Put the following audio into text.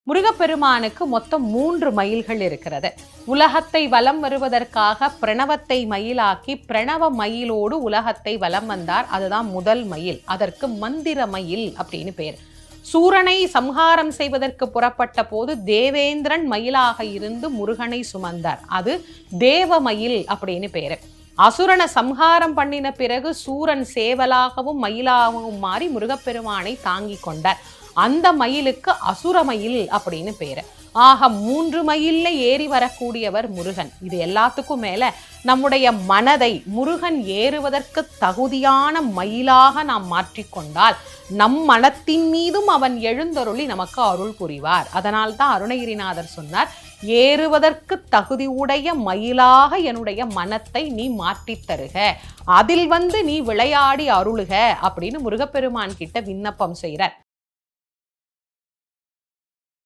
முருகப்பெருமானுக்கு மொத்தம் 3 மயில்கள் இருக்கிறது. உலகத்தை வலம் வருவதற்காக பிரணவத்தை மயிலாக்கி பிரணவ மயிலோடு உலகத்தை வலம் வந்தார். அதுதான் முதல் மயில். அதற்கு மந்திர மயில் அப்படின்னு பேர். சூரனை சம்ஹாரம் செய்வதற்கு புறப்பட்ட போது தேவேந்திரன் மயிலாக இருந்து முருகனை சுமந்தார். அது தேவமயில் அப்படின்னு பேரு. அசுரனை சம்ஹாரம் பண்ணின பிறகு சூரன் சேவலாகவும் மயிலாகவும் மாறி முருகப்பெருமானை தாங்கி கொண்டார். அந்த மயிலுக்கு அசுரமயில் அப்படின்னு பேரு. ஆக 3 மயில்ல ஏறி வரக்கூடியவர் முருகன். இது எல்லாத்துக்கும் மேல நம்முடைய மனதை முருகன் ஏறுவதற்கு தகுதியான மயிலாக நாம் மாற்றிக்கொண்டால் நம் மனத்தின் மீதும் அவன் எழுந்தருளி நமக்கு அருள் புரிவார். அதனால்தான் அருணகிரிநாதர் சொன்னார், ஏறுவதற்கு தகுதியுடைய மயிலாக என்னுடைய மனத்தை நீ மாற்றித் தருக, அதில் நீ விளையாடி அருளுக அப்படின்னு முருகப்பெருமான் கிட்ட விண்ணப்பம் செய்கிறார்.